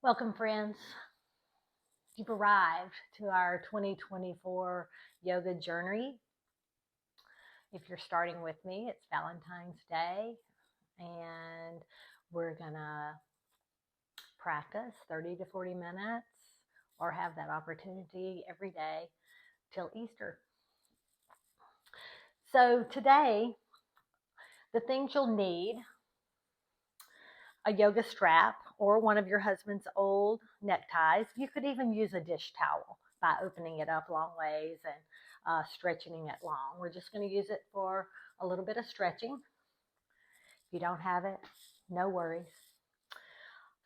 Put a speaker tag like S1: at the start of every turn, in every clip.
S1: Welcome, friends. You've arrived to our 2024 yoga journey. If you're starting with me, it's Valentine's Day, and we're going to practice 30 to 40 minutes or have that opportunity every day till Easter. So, today, the things you'll need: a yoga strap or one of your husband's old neckties. You could even use a dish towel by opening it up long ways and stretching it long. We're just going to use it for a little bit of stretching. If you don't have it, no worries.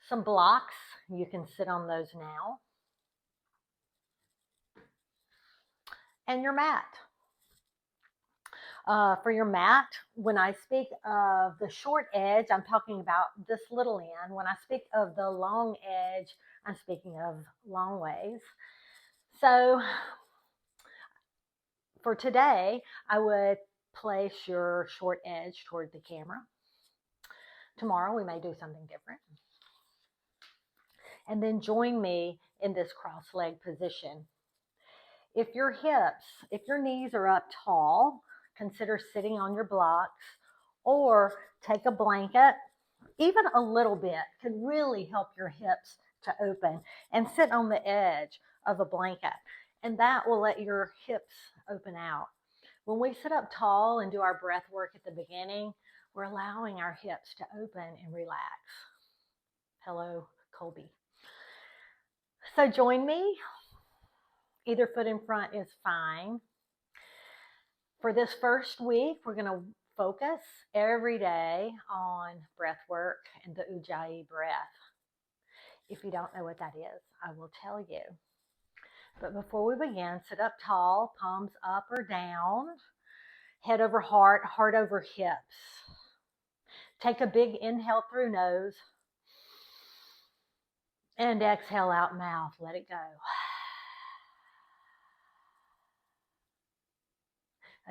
S1: Some blocks, you can sit on those now. And your mat. For your mat, when I speak of the short edge, I'm talking about this little end. When I speak of the long edge, I'm speaking of long ways. So for today, I would place your short edge toward the camera. Tomorrow, we may do something different. And then join me in this cross-leg position. If your knees are up tall, consider sitting on your blocks, or take a blanket. Even a little bit can really help your hips to open, and sit on the edge of a blanket, and that will let your hips open out. When we sit up tall and do our breath work at the beginning, we're allowing our hips to open and relax. Hello, Colby. So join me. Either foot in front is fine. For this first week, we're going to focus every day on breath work and the Ujjayi breath. If you don't know what that is, I will tell you. But before we begin, sit up tall, palms up or down, head over heart, heart over hips. Take a big inhale through nose and exhale out mouth. Let it go.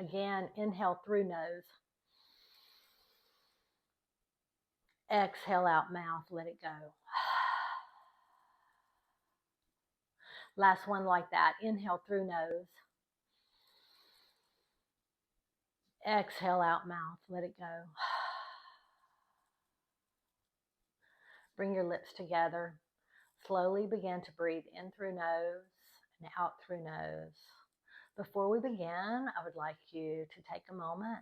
S1: Again, inhale through nose. Exhale out mouth. Let it go. Last one like that. Inhale through nose. Exhale out mouth. Let it go. Bring your lips together. Slowly begin to breathe in through nose and out through nose. Before we begin, I would like you to take a moment.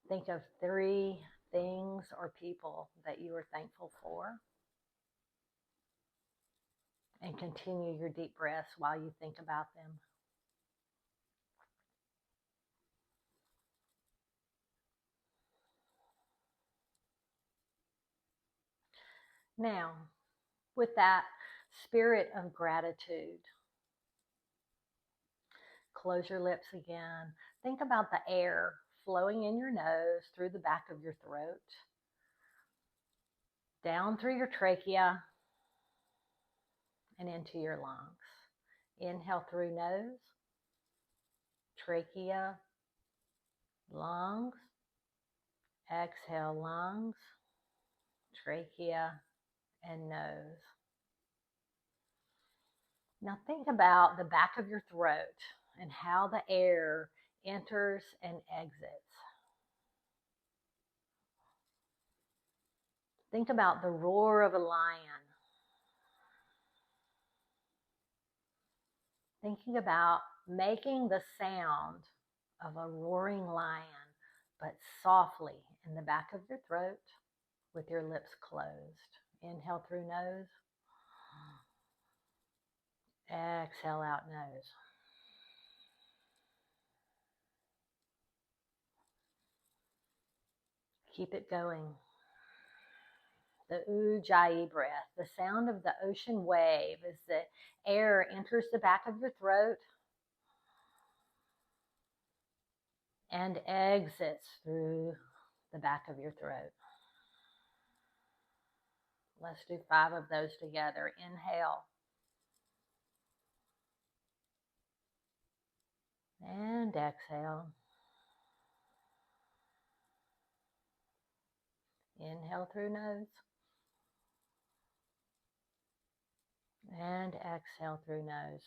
S1: Think of 3 things or people that you are thankful for. And continue your deep breaths while you think about them. Now, with that spirit of gratitude, close your lips again. Think about the air flowing in your nose through the back of your throat, down through your trachea, and into your lungs. Inhale through nose, trachea, lungs. Exhale, lungs, trachea, and nose. Now think about the back of your throat and how the air enters and exits. Think about the roar of a lion. Thinking about making the sound of a roaring lion, but softly in the back of your throat with your lips closed. Inhale through nose. Exhale out nose. Keep it going. The Ujjayi breath, the sound of the ocean wave as the air enters the back of your throat and exits through the back of your throat. Let's do 5 of those together. Inhale. And exhale. Inhale through nose. And exhale through nose.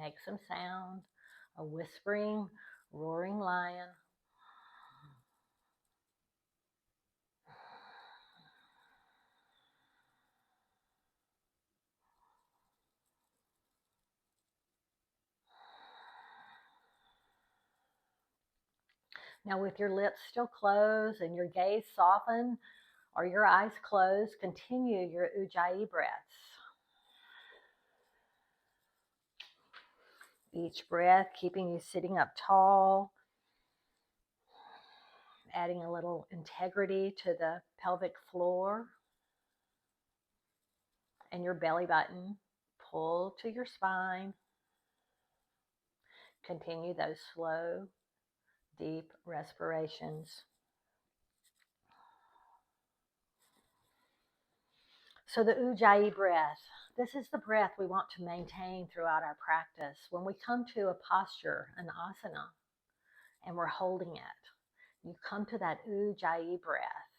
S1: Make some sound, a whispering, roaring lion. Now with your lips still closed and your gaze softened or your eyes closed, continue your Ujjayi breaths. Each breath keeping you sitting up tall, adding a little integrity to the pelvic floor and your belly button. Pull to your spine. Continue those slow, deep respirations. So the Ujjayi breath, this is the breath we want to maintain throughout our practice. When we come to a posture, an asana, and we're holding it, you come to that Ujjayi breath.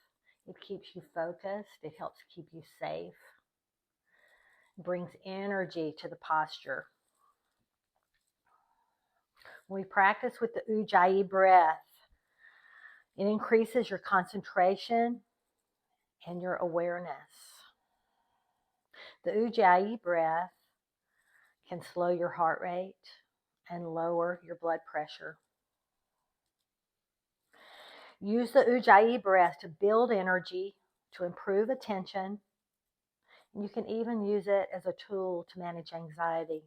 S1: It keeps you focused. It helps keep you safe. It brings energy to the posture. When we practice with the Ujjayi breath, it increases your concentration and your awareness. The Ujjayi breath can slow your heart rate and lower your blood pressure. Use the Ujjayi breath to build energy, to improve attention. You can even use it as a tool to manage anxiety.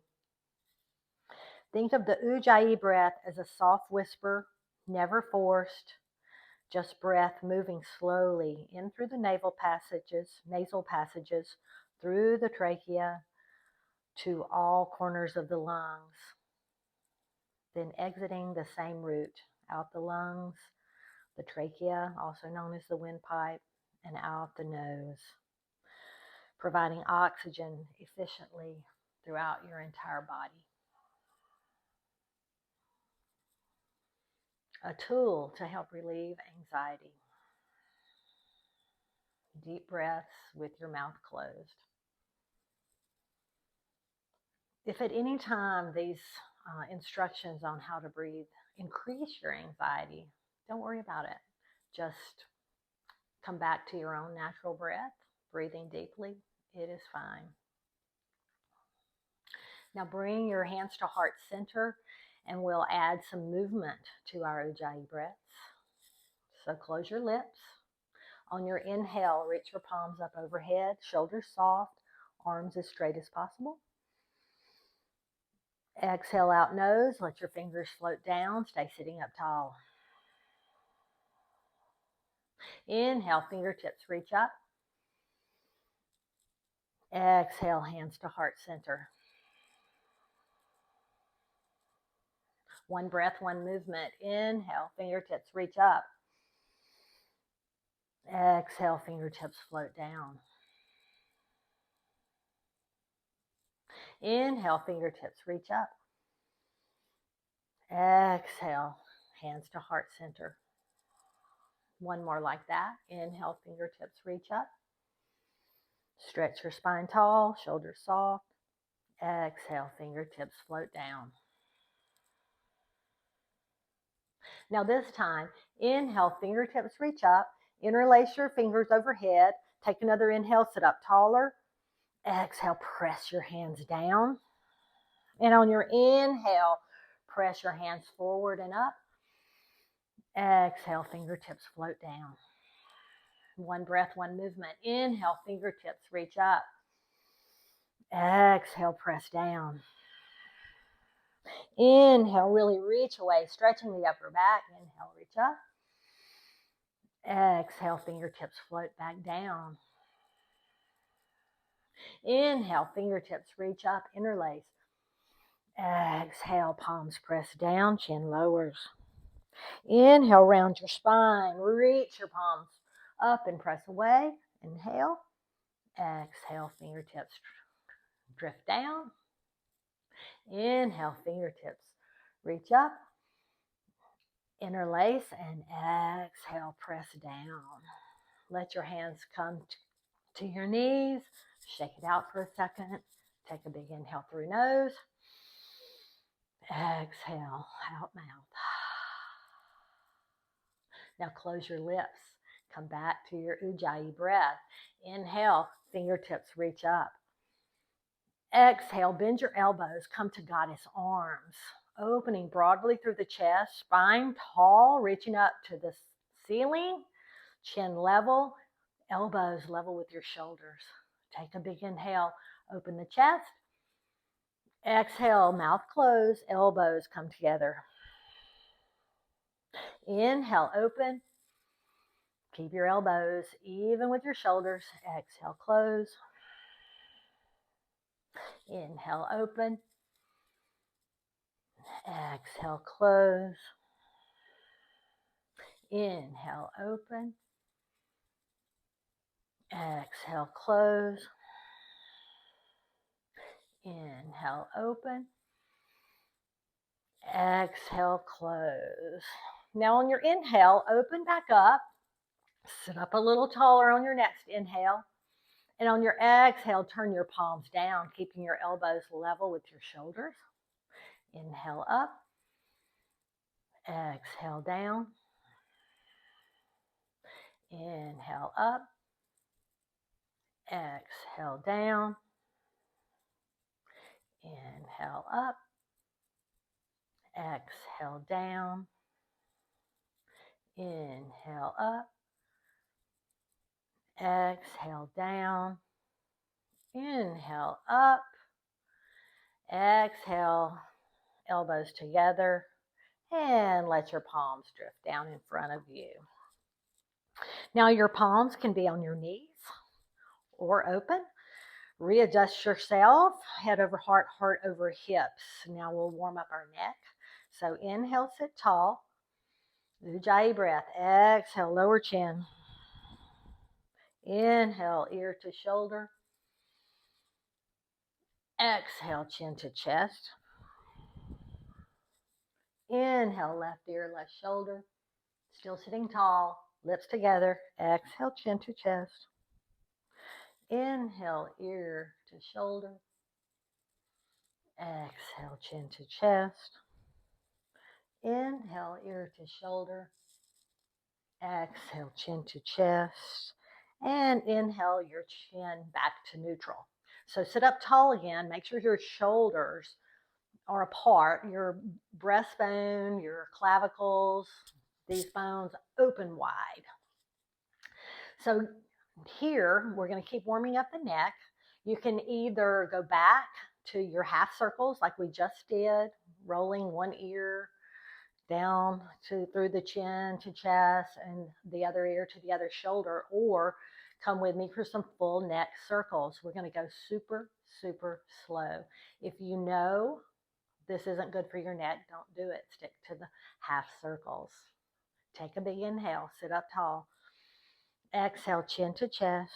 S1: Think of the Ujjayi breath as a soft whisper, never forced, just breath moving slowly in through the nasal passages, through the trachea to all corners of the lungs. Then exiting the same route, out the lungs, the trachea, also known as the windpipe, and out the nose, providing oxygen efficiently throughout your entire body. A tool to help relieve anxiety. Deep breaths with your mouth closed. If at any time these instructions on how to breathe increase your anxiety, don't worry about it. Just come back to your own natural breath, breathing deeply. It is fine. Now bring your hands to heart center and we'll add some movement to our Ujjayi breaths. So close your lips. On your inhale, reach your palms up overhead, shoulders soft, arms as straight as possible. Exhale out nose, let your fingers float down, stay sitting up tall. Inhale, fingertips reach up. Exhale, hands to heart center. One breath, one movement. Inhale, fingertips reach up. Exhale, fingertips float down. Inhale, fingertips reach up. Exhale, hands to heart center. One more like that. Inhale, fingertips reach up. Stretch your spine tall, shoulders soft. Exhale, fingertips float down. Now this time, inhale, fingertips reach up. Interlace your fingers overhead. Take another inhale, sit up taller. Exhale, press your hands down. And on your inhale, press your hands forward and up. Exhale, fingertips float down. One breath, one movement. Inhale, fingertips reach up. Exhale, press down. Inhale, really reach away, stretching the upper back. Inhale, reach up. Exhale, fingertips float back down. Inhale, fingertips reach up, interlace. Exhale, palms press down, chin lowers. Inhale, round your spine, reach your palms up and press away. Inhale. Exhale, fingertips drift down. Inhale, fingertips reach up. Interlace and exhale, press down. Let your hands come to your knees. Shake it out for a second. Take a big inhale through nose. Exhale, out mouth. Now close your lips. Come back to your Ujjayi breath. Inhale, fingertips reach up. Exhale, bend your elbows, come to goddess arms. Opening broadly through the chest, spine tall, reaching up to the ceiling, chin level, elbows level with your shoulders. Take a big inhale, open the chest. Exhale, mouth closed, elbows come together. Inhale, open. Keep your elbows even with your shoulders. Exhale, close. Inhale, open. Exhale, close. Inhale, open. Exhale, close. Inhale, open. Exhale, close. Now on your inhale, open back up. Sit up a little taller on your next inhale. And on your exhale, turn your palms down, keeping your elbows level with your shoulders. Inhale up. Exhale down. Inhale up. Exhale down. Inhale up. Exhale down. Inhale up. Exhale down. Inhale up. Exhale, elbows together, and let your palms drift down in front of you. Now your palms can be on your knees or open. Readjust yourself, head over heart, heart over hips. Now we'll warm up our neck. So inhale, sit tall. Ujjayi breath. Exhale, lower chin. Inhale, ear to shoulder. Exhale, chin to chest. Inhale, left ear, left shoulder. Still sitting tall, lips together. Exhale, chin to chest. Inhale, ear to shoulder. Exhale, chin to chest. Inhale, ear to shoulder. Exhale, chin to chest. And inhale your chin back to neutral. So sit up tall again. Make sure your shoulders are apart. Your breastbone, your clavicles, these bones open wide. So here, we're going to keep warming up the neck. You can either go back to your half circles like we just did, rolling one ear down through the chin to chest and the other ear to the other shoulder, or come with me for some full neck circles. We're going to go super, super slow. If you know this isn't good for your neck, don't do it. Stick to the half circles. Take a big inhale, sit up tall. Exhale, chin to chest.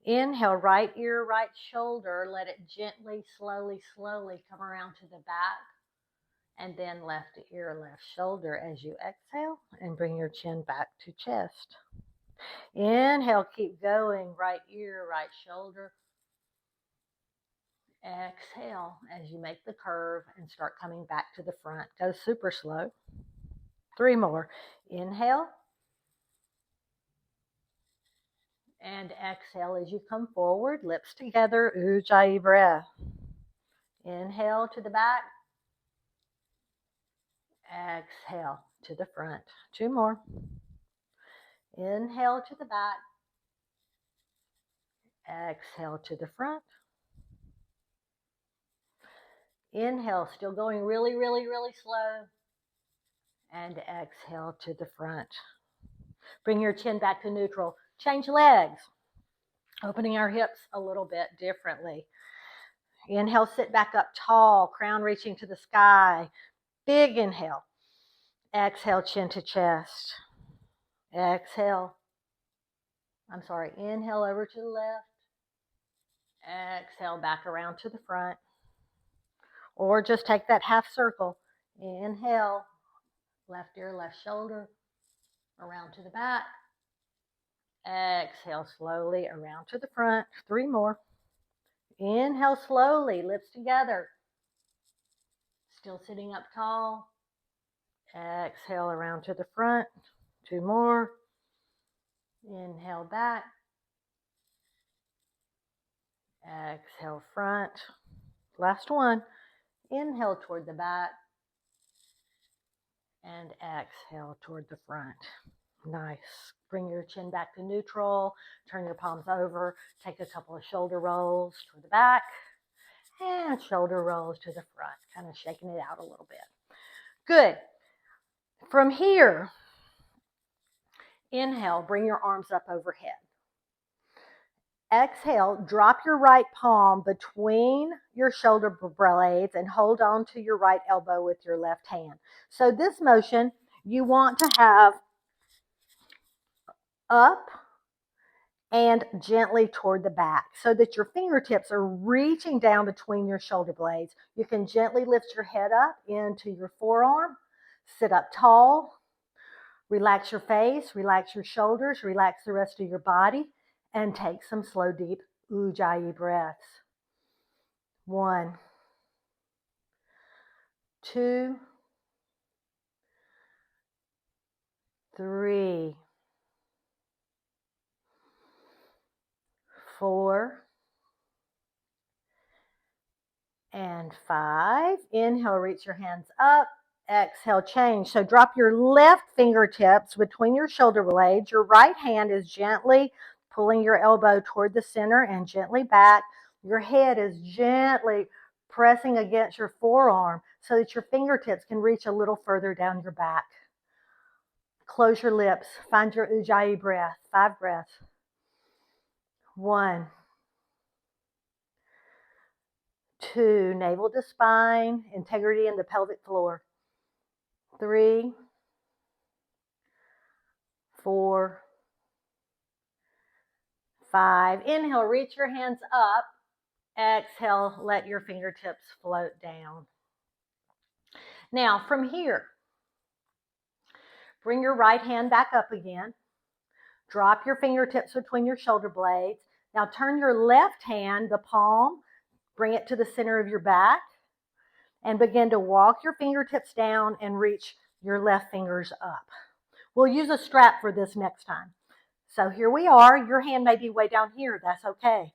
S1: Inhale, right ear, right shoulder. Let it gently, slowly, slowly come around to the back. And then left ear, left shoulder as you exhale, and bring your chin back to chest. Inhale, keep going. Right ear, right shoulder. Exhale as you make the curve and start coming back to the front. Go super slow. 3 more. Inhale. And exhale as you come forward, lips together, Ujjayi breath. Inhale to the back. Exhale to the front. 2 more. Inhale to the back. Exhale to the front. Inhale, still going really, really, really slow. And exhale to the front. Bring your chin back to neutral. Change legs. Opening our hips a little bit differently. Inhale, sit back up tall, crown reaching to the sky. Big inhale. Exhale, chin to chest. Exhale. Inhale over to the left. Exhale back around to the front. Or just take that half circle. Inhale, left ear, left shoulder, around to the back. Exhale slowly around to the front. 3 more. Inhale slowly, lips together. Still sitting up tall. Exhale around to the front. 2 more. Inhale back. Exhale front. Last one. Inhale toward the back. And exhale toward the front. Nice. Bring your chin back to neutral. Turn your palms over. Take a couple of shoulder rolls toward the back. And shoulder rolls to the front. Kind of shaking it out a little bit. Good. From here, inhale, bring your arms up overhead. Exhale, drop your right palm between your shoulder blades and hold on to your right elbow with your left hand. So this motion, you want to have up and gently toward the back so that your fingertips are reaching down between your shoulder blades. You can gently lift your head up into your forearm, sit up tall, relax your face, relax your shoulders, relax the rest of your body, and take some slow, deep Ujjayi breaths. 1, 2, 3, 4, and 5. Inhale, reach your hands up. Exhale, change. So drop your left fingertips between your shoulder blades. Your right hand is gently pulling your elbow toward the center and gently back. Your head is gently pressing against your forearm so that your fingertips can reach a little further down your back. Close your lips. Find your Ujjayi breath. 5 breaths. 1, 2, navel to spine, integrity in the pelvic floor. 3, 4, 5. Inhale, reach your hands up. Exhale, let your fingertips float down. Now, from here, bring your right hand back up again. Drop your fingertips between your shoulder blades. Now turn your left hand, the palm, bring it to the center of your back, and begin to walk your fingertips down and reach your left fingers up. We'll use a strap for this next time. So here we are. Your hand may be way down here. That's okay.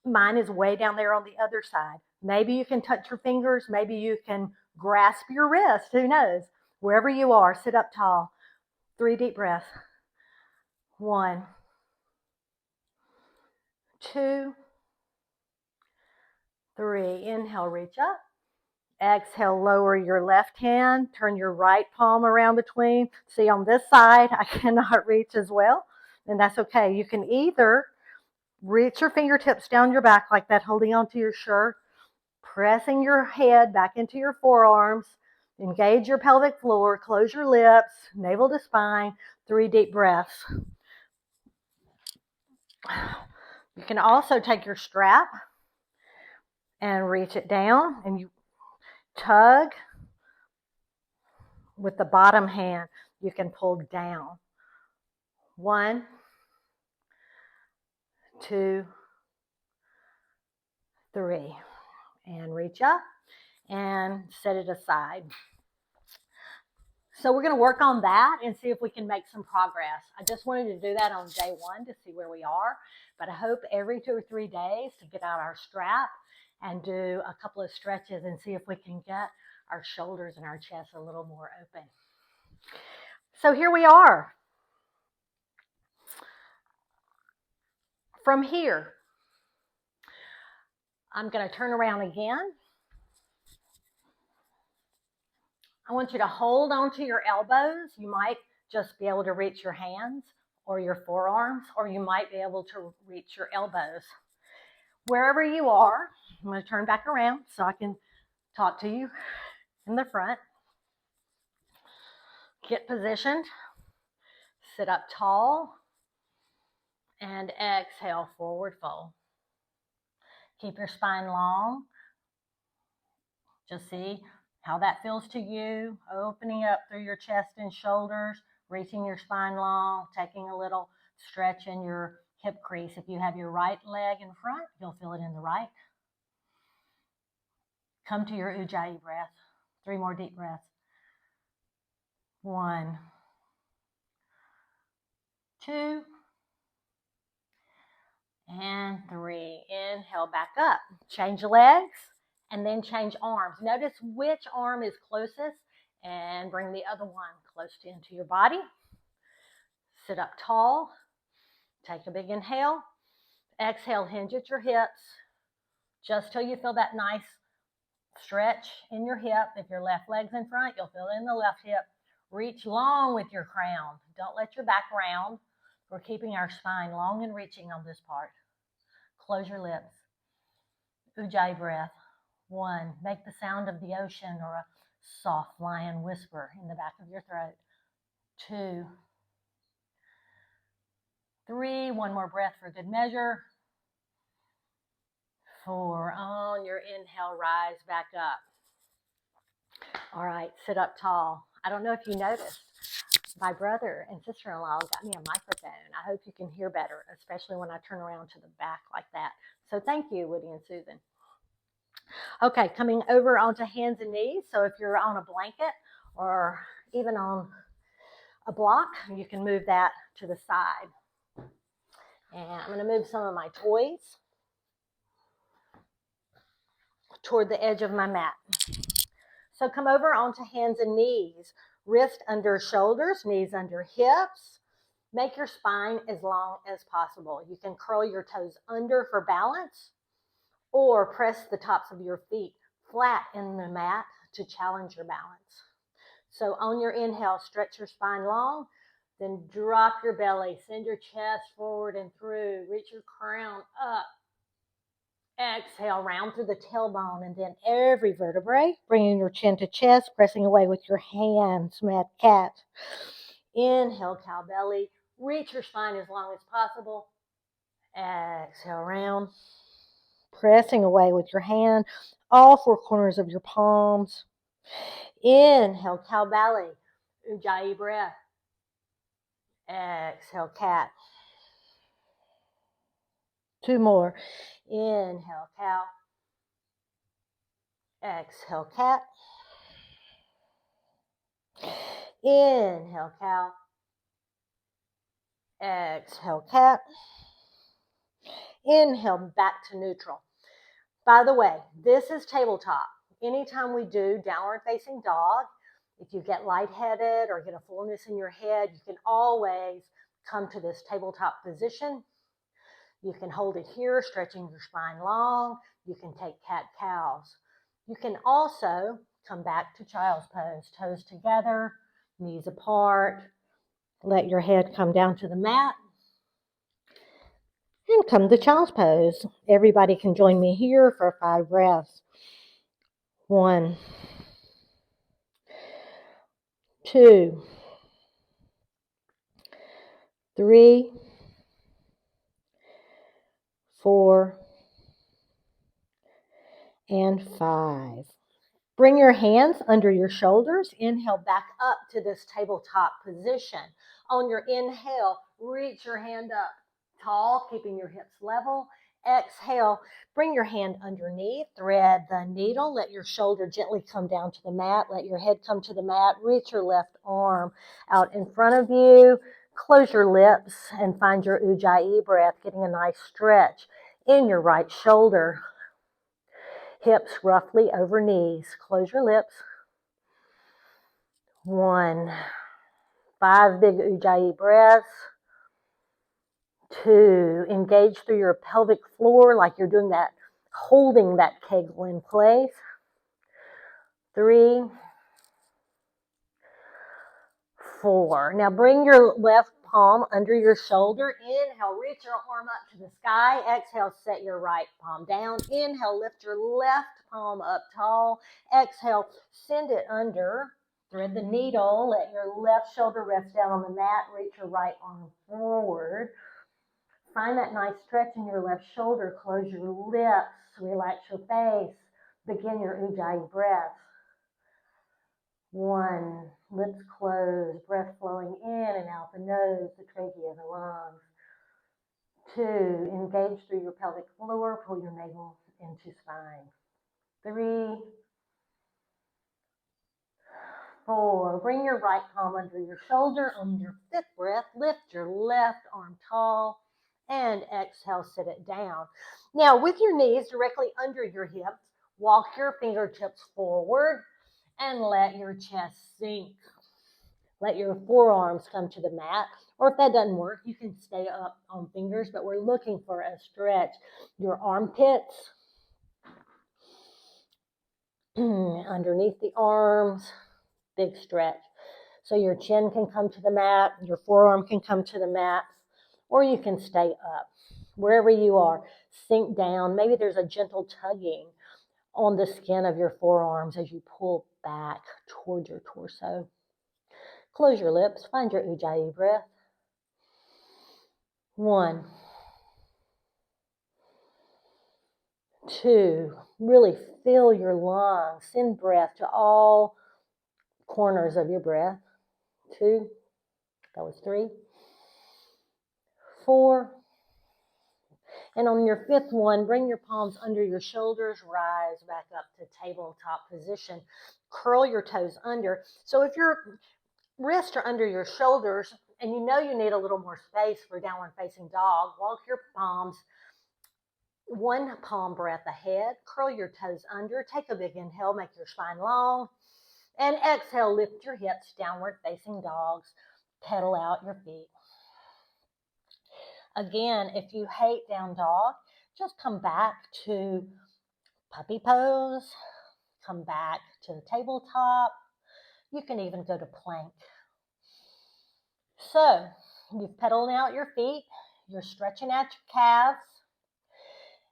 S1: Mine is way down there on the other side. Maybe you can touch your fingers. Maybe you can grasp your wrist. Who knows? Wherever you are, sit up tall. 3 deep breaths. 1, 2, 3. Inhale, reach up. Exhale, lower your left hand. Turn your right palm around between. See, on this side, I cannot reach as well, and that's okay. You can either reach your fingertips down your back like that, holding onto your shirt, pressing your head back into your forearms, engage your pelvic floor, close your lips, navel to spine, 3 deep breaths. You can also take your strap and reach it down, and you tug with the bottom hand. You can pull down. 1, 2, 3. And reach up and set it aside. So we're going to work on that and see if we can make some progress. I just wanted to do that on day 1 to see where we are. But I hope every 2 or 3 days to get out our strap and do a couple of stretches and see if we can get our shoulders and our chest a little more open. So here we are. From here, I'm going to turn around again. I want you to hold onto your elbows. You might just be able to reach your hands or your forearms, or you might be able to reach your elbows. Wherever you are, I'm going to turn back around so I can talk to you in the front. Get positioned. Sit up tall. And exhale, forward fold. Keep your spine long. Just see how that feels to you. Opening up through your chest and shoulders, reaching your spine long, taking a little stretch in your hip crease. If you have your right leg in front, you'll feel it in the right. Come to your Ujjayi breath. 3 more deep breaths. 1, 2, and 3. Inhale, back up. Change legs, and then change arms. Notice which arm is closest, and bring the other one close into your body. Sit up tall. Take a big inhale. Exhale, hinge at your hips, just till you feel that nice stretch in your hip. If your left leg's in front, you'll feel it in the left hip. Reach long with your crown. Don't let your back round. We're keeping our spine long and reaching on this part. Close your lips. Ujjayi breath. 1, make the sound of the ocean or a soft lion whisper in the back of your throat. 2, 3, 1 more breath for good measure. 4, on your inhale, rise back up. All right, sit up tall. I don't know if you noticed, my brother and sister-in-law got me a microphone. I hope you can hear better, especially when I turn around to the back like that. So thank you, Woody and Susan. Okay, coming over onto hands and knees. So if you're on a blanket or even on a block, you can move that to the side. And I'm going to move some of my toys toward the edge of my mat. So come over onto hands and knees, wrist under shoulders, knees under hips. Make your spine as long as possible. You can curl your toes under for balance or press the tops of your feet flat in the mat to challenge your balance. So on your inhale, stretch your spine long, then drop your belly, send your chest forward and through, reach your crown up. Exhale, round through the tailbone and then every vertebrae, bringing your chin to chest, pressing away with your hands, mad cat. Inhale, cow belly, reach your spine as long as possible. Exhale, round, pressing away with your hand, all 4 corners of your palms. Inhale, cow belly, Ujjayi breath. Exhale, cat. 2 more. Inhale, cow. Exhale, cat. Inhale, cow. Exhale, cat. Inhale, back to neutral. By the way, this is tabletop. Anytime we do downward facing dog, if you get lightheaded or get a fullness in your head, you can always come to this tabletop position. You can hold it here, stretching your spine long. You can take cat-cows. You can also come back to child's pose, toes together, knees apart. Let your head come down to the mat. And come to child's pose. Everybody can join me here for 5 breaths. 1, 2, 3, 4, and 5. Bring your hands under your shoulders. Inhale back up to this tabletop position. On your inhale, reach your hand up tall, keeping your hips level. Exhale, bring your hand underneath, thread the needle, let your shoulder gently come down to the mat, let your head come to the mat, reach your left arm out in front of you, close your lips and find your Ujjayi breath, getting a nice stretch in your right shoulder. Hips roughly over knees. Close your lips. 1, 5 big Ujjayi breaths. 2, engage through your pelvic floor like you're doing that, holding that kegel in place. 3, 4. Now bring your left palm under your shoulder. Inhale, reach your arm up to the sky. Exhale, set your right palm down. Inhale, lift your left palm up tall. Exhale, send it under. Thread the needle. Let your left shoulder rest down on the mat. Reach your right arm forward. Find that nice stretch in your left shoulder. Close your lips. Relax your face. Begin your Ujjayi breath. 1, lips closed, breath flowing in and out the nose, the trachea, the lungs. 2, engage through your pelvic floor, pull your navel into spine. 3, 4, bring your right palm under your shoulder. On your 5th breath, lift your left arm tall and exhale, sit it down. Now, with your knees directly under your hips, walk your fingertips forward and let your chest sink. Let your forearms come to the mat, or if that doesn't work, you can stay up on fingers, but we're looking for a stretch. Your armpits, underneath the arms, big stretch. So your chin can come to the mat, your forearm can come to the mat, or you can stay up. Wherever you are, sink down. Maybe there's a gentle tugging on the skin of your forearms as you pull back toward your torso. Close your lips, find your Ujjayi breath. 1, 2, really fill your lungs. Send breath to all corners of your breath. 2, that was 3, 4, and on your 5th one, bring your palms under your shoulders, rise back up to tabletop position. Curl your toes under. So if your wrists are under your shoulders and you know you need a little more space for downward facing dog, walk your palms 1 palm breath ahead, curl your toes under, take a big inhale, make your spine long, and exhale, lift your hips, downward facing dogs, pedal out your feet. Again, if you hate down dog, just come back to puppy pose, come back to the tabletop. You can even go to plank. So, you've pedaled out your feet, you're stretching out your calves.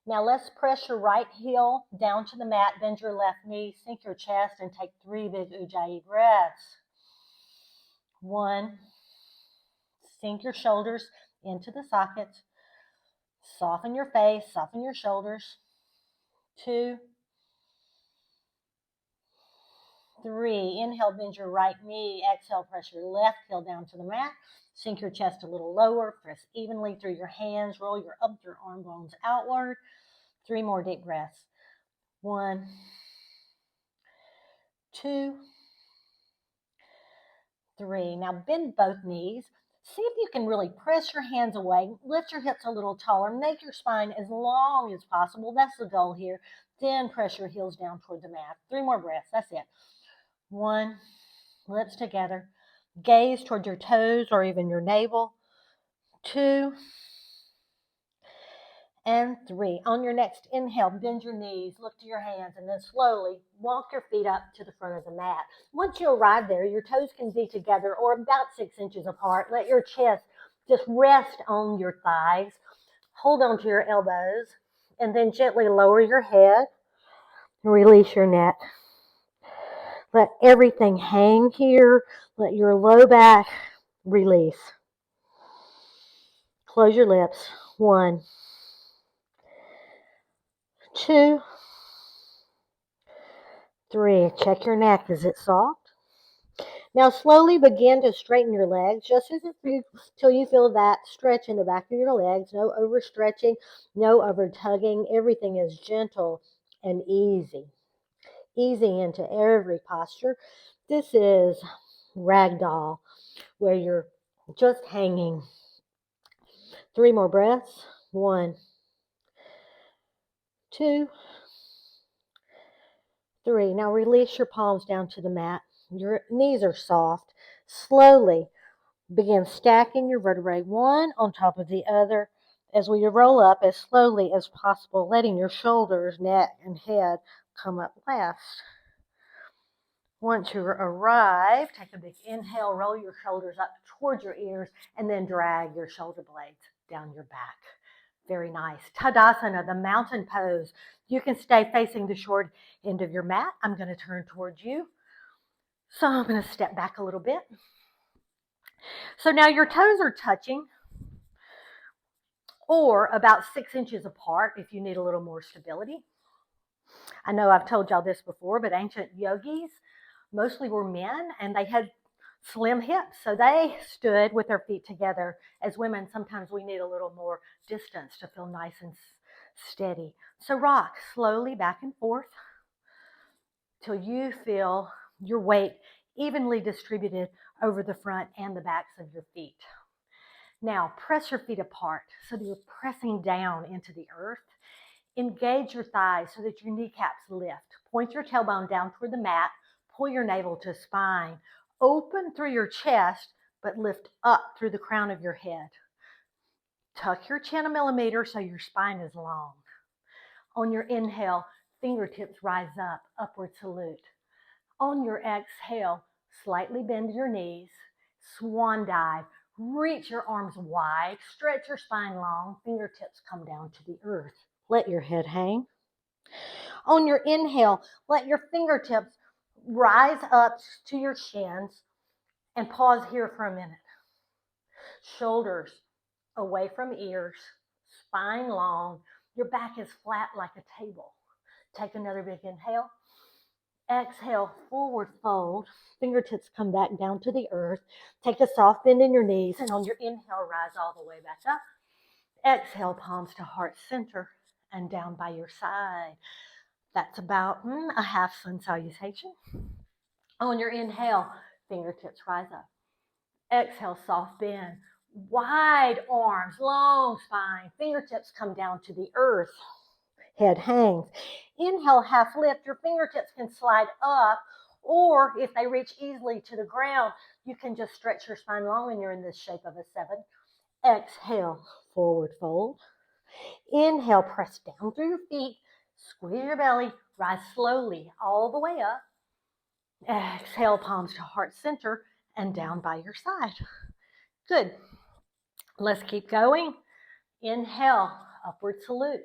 S1: Now let's press your right heel down to the mat, bend your left knee, sink your chest, and take 3 big Ujjayi breaths. 1, sink your shoulders into the sockets. Soften your face, soften your shoulders. 2, 3, inhale, bend your right knee. Exhale, press your left heel down to the mat. Sink your chest a little lower. Press evenly through your hands. Roll your arm bones outward. 3 more deep breaths. 1, 2, 3. Now bend both knees. See if you can really press your hands away. Lift your hips a little taller. Make your spine as long as possible. That's the goal here. Then press your heels down toward the mat. 3 more breaths. That's it. 1, lips together. Gaze toward your toes or even your navel. 2, and 3. On your next inhale, bend your knees, look to your hands, and then slowly walk your feet up to the front of the mat. Once you arrive there, your toes can be together or about 6 inches apart. Let your chest just rest on your thighs. Hold on to your elbows, and then gently lower your head and release your neck. Let everything hang here. Let your low back release. Close your lips. 1, 2, 3. Check your neck. Is it soft? Now slowly begin to straighten your legs just until you feel that stretch in the back of your legs. No overstretching, no over tugging. Everything is gentle and easy. Easy into every posture. This is ragdoll, where you're just hanging. 3 more breaths. 1, 2, 3. Now release your palms down to the mat. Your knees are soft. Slowly begin stacking your vertebrae one on top of the other as we roll up as slowly as possible, letting your shoulders, neck, and head come up last. Once you arrive, take a big inhale, roll your shoulders up towards your ears, and then drag your shoulder blades down your back. Very nice. Tadasana, the mountain pose. You can stay facing the short end of your mat. I'm going to turn towards you. So I'm going to step back a little bit. So now your toes are touching or about 6 inches apart if you need a little more stability. I know I've told y'all this before, but ancient yogis mostly were men, and they had slim hips, so they stood with their feet together. As women, sometimes we need a little more distance to feel nice and steady. So rock slowly back and forth till you feel your weight evenly distributed over the front and the backs of your feet. Now, press your feet apart so that you're pressing down into the earth. Engage your thighs so that your kneecaps lift. Point your tailbone down toward the mat. Pull your navel to spine. Open through your chest, but lift up through the crown of your head. Tuck your chin a millimeter so your spine is long. On your inhale, fingertips rise up, upward salute. On your exhale, slightly bend your knees, swan dive. Reach your arms wide, stretch your spine long, fingertips come down to the earth. Let your head hang. On your inhale, let your fingertips rise up to your shins and pause here for a minute. Shoulders away from ears, spine long, your back is flat like a table. Take another big inhale. Exhale, forward fold. Fingertips come back down to the earth. Take a soft bend in your knees, and on your inhale, rise all the way back up. Exhale, palms to heart center and down by your side. That's about a half sun salutation. On your inhale, fingertips rise up. Exhale, soft bend. Wide arms, long spine. Fingertips come down to the earth. Head hangs. Inhale, half lift. Your fingertips can slide up, or if they reach easily to the ground, you can just stretch your spine long and you're in this shape of a 7. Exhale, forward fold. Inhale, press down through your feet. Squeeze your belly. Rise slowly all the way up. Exhale, palms to heart center and down by your side. Good. Let's keep going. Inhale, upward salute.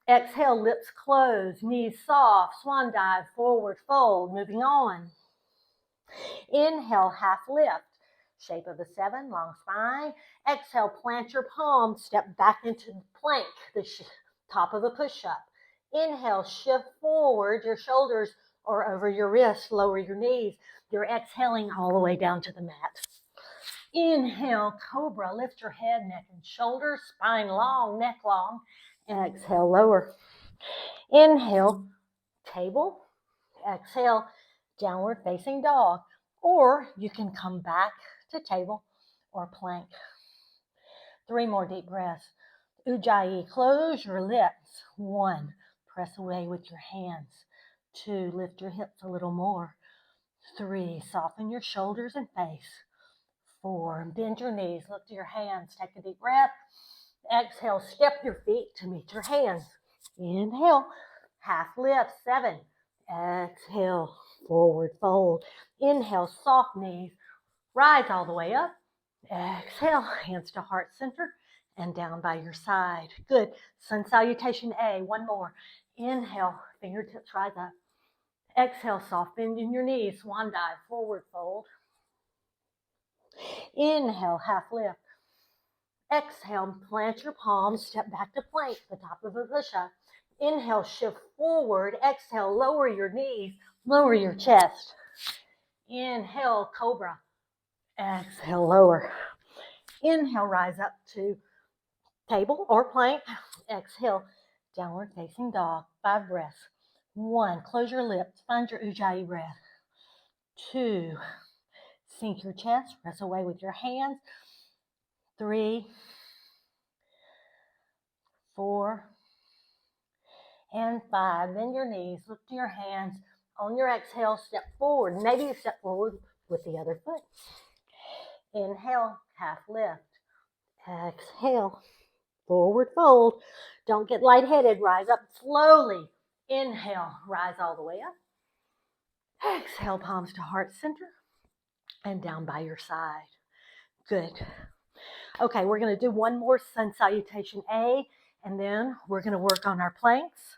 S1: Exhale, lips closed, knees soft, swan dive, forward fold, moving on. Inhale, half lift, shape of a 7, long spine. Exhale, plant your palms, step back into plank, the top of a push-up. Inhale, shift forward, your shoulders are over your wrists, lower your knees. You're exhaling all the way down to the mat. Inhale, cobra, lift your head, neck, and shoulders, spine long, neck long. Exhale, lower. Inhale, table. Exhale, downward facing dog. Or you can come back to table or plank. 3 more deep breaths. Ujjayi, close your lips. 1, press away with your hands. 2, lift your hips a little more. 3, soften your shoulders and face. 4, bend your knees, look to your hands. Take a deep breath. Exhale, step your feet to meet your hands. Inhale, half lift, 7. Exhale, forward fold. Inhale, soft knees, rise all the way up. Exhale, hands to heart center and down by your side. Good. Sun salutation A. 1 more. Inhale, fingertips rise up. Exhale, soft bend in your knees, swan dive, forward fold. Inhale, half lift. Exhale, plant your palms, step back to plank, the top of a push-up. Inhale, shift forward. Exhale, lower your knees, lower your chest. Inhale, cobra. Exhale, lower. Inhale, rise up to table or plank. Exhale, downward facing dog. 5 breaths. 1, close your lips, find your Ujjayi breath. 2, sink your chest, press away with your hands. 3, 4, and 5. Bend your knees, look to your hands. On your exhale, step forward. Maybe you step forward with the other foot. Inhale, half lift. Exhale, forward fold. Don't get lightheaded. Rise up slowly. Inhale, rise all the way up. Exhale, palms to heart center and down by your side. Good. Okay, we're going to do 1 more sun salutation A, and then we're going to work on our planks.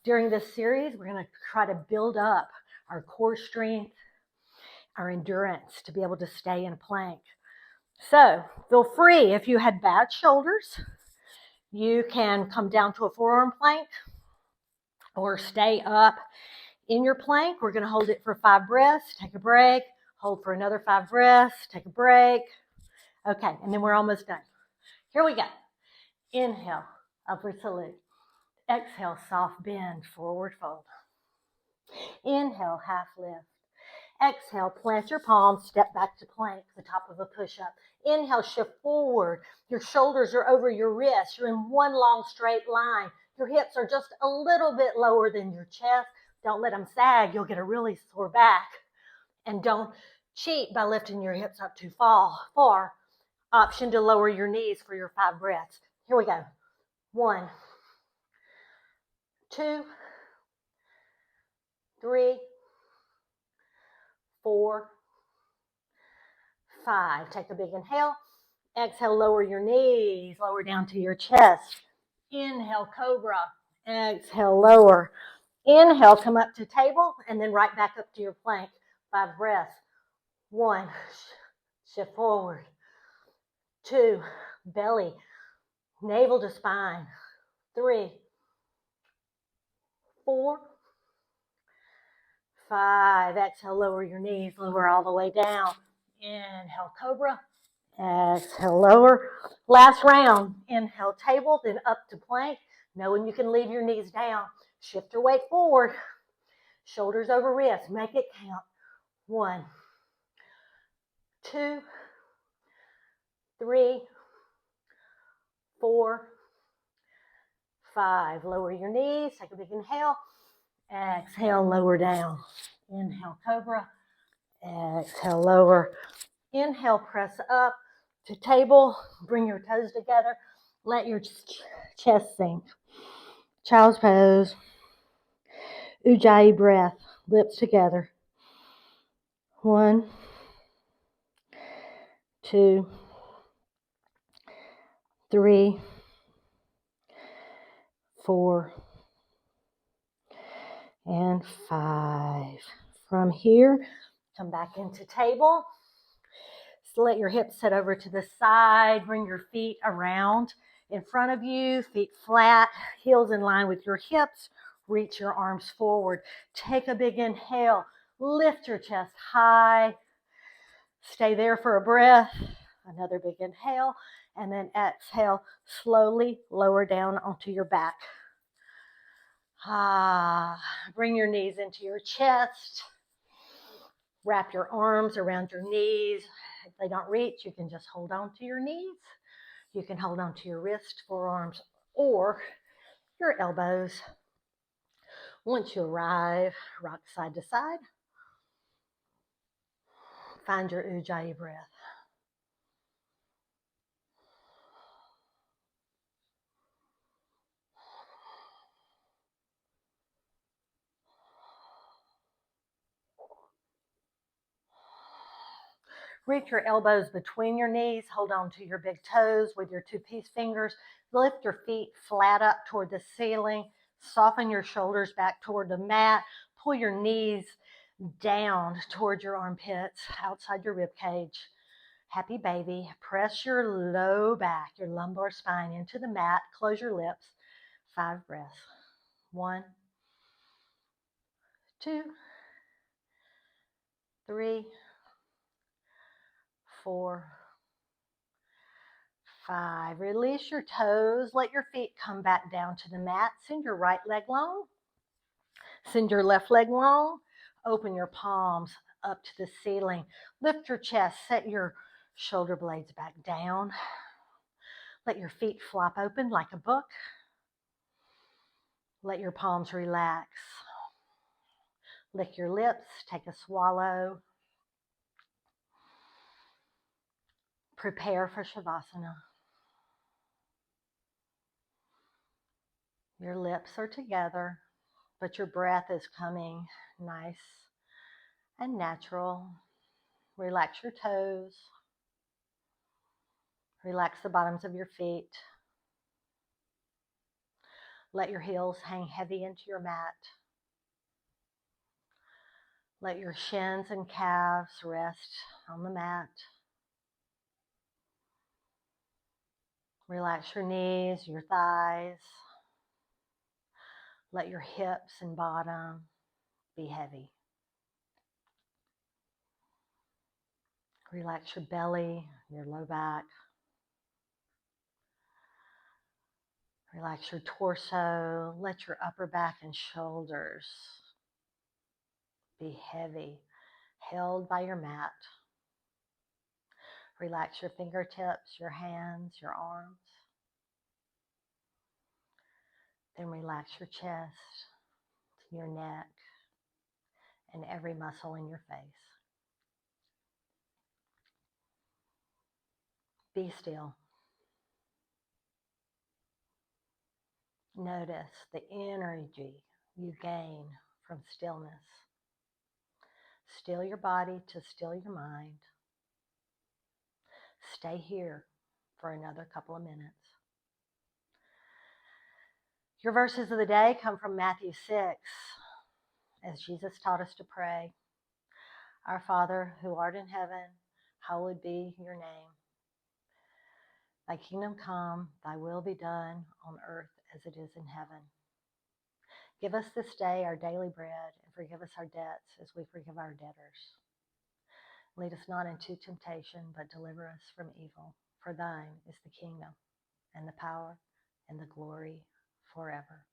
S1: During this series, we're going to try to build up our core strength, our endurance to be able to stay in a plank. So feel free, if you had bad shoulders, you can come down to a forearm plank or stay up In your plank, we're going to hold it for 5 breaths, take a break, hold for another 5 breaths, take a break. Okay, and then we're almost done. Here we go. Inhale, upward salute. Exhale, soft bend, forward fold. Inhale, half lift. Exhale, plant your palms, step back to plank, the top of a push-up. Inhale, shift forward. Your shoulders are over your wrists. You're in one long straight line. Your hips are just a little bit lower than your chest. Don't let them sag. You'll get a really sore back. And don't cheat by lifting your hips up too far. Option to lower your knees for your 5 breaths. Here we go. 1, 2, 3, 4, 5. Take a big inhale. Exhale, lower your knees, lower down to your chest. Inhale, cobra. Exhale, lower. Inhale, come up to table, and then right back up to your plank. 5 breaths. 1, shift forward. 2, belly, navel to spine. 3, 4, 5. Exhale, lower your knees, lower all the way down. Inhale, cobra. Exhale, lower. Last round. Inhale, table, then up to plank. Knowing you can leave your knees down. Shift your weight forward. Shoulders over wrists. Make it count. 1, 2, 3, 4, 5. Lower your knees. Take a big inhale. Exhale, lower down. Inhale, cobra. Exhale, lower. Inhale, press up to table. Bring your toes together. Let your chest sink. Child's pose. Ujjayi breath. Lips together. 1, 2, 3, 4, and 5. From here, come back into table. So let your hips set over to the side. Bring your feet around in front of you. Feet flat, heels in line with your hips. Reach your arms forward. Take a big inhale. Lift your chest high. Stay there for a breath. Another big inhale. And then exhale. Slowly lower down onto your back. Bring your knees into your chest. Wrap your arms around your knees. If they don't reach, you can just hold on to your knees. You can hold on to your wrists, forearms, or your elbows. Once you arrive, rock side to side. Find your Ujjayi breath. Reach your elbows between your knees. Hold on to your big toes with your 2-piece fingers. Lift your feet flat up toward the ceiling. Soften your shoulders back toward the mat. Pull your knees down toward your armpits, outside your rib cage. Happy baby. Press your low back, your lumbar spine into the mat. Close your lips. 5 breaths. 1, 2, 3, 4, 5. Release your toes. Let your feet come back down to the mat. Send your right leg long. Send your left leg long. Open your palms up to the ceiling. Lift your chest. Set your shoulder blades back down. Let your feet flop open like a book. Let your palms relax. Lick your lips. Take a swallow. Prepare for Shavasana. Your lips are together, but your breath is coming nice and natural. Relax your toes. Relax the bottoms of your feet. Let your heels hang heavy into your mat. Let your shins and calves rest on the mat. Relax your knees, your thighs. Let your hips and bottom be heavy. Relax your belly, your low back. Relax your torso. Let your upper back and shoulders be heavy, held by your mat. Relax your fingertips, your hands, your arms. Then relax your chest, your neck, and every muscle in your face. Be still. Notice the energy you gain from stillness. Still your body to still your mind. Stay here for another couple of minutes. Your verses of the day come from Matthew 6, as Jesus taught us to pray. Our Father, who art in heaven, hallowed be your name. Thy kingdom come, thy will be done on earth as it is in heaven. Give us this day our daily bread, and forgive us our debts as we forgive our debtors. Lead us not into temptation, but deliver us from evil. For thine is the kingdom, and the power, and the glory forever.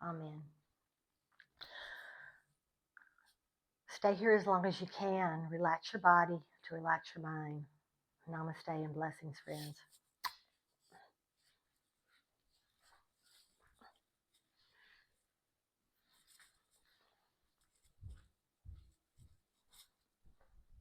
S1: Amen. Stay here as long as you can. Relax your body to relax your mind. Namaste and blessings, friends.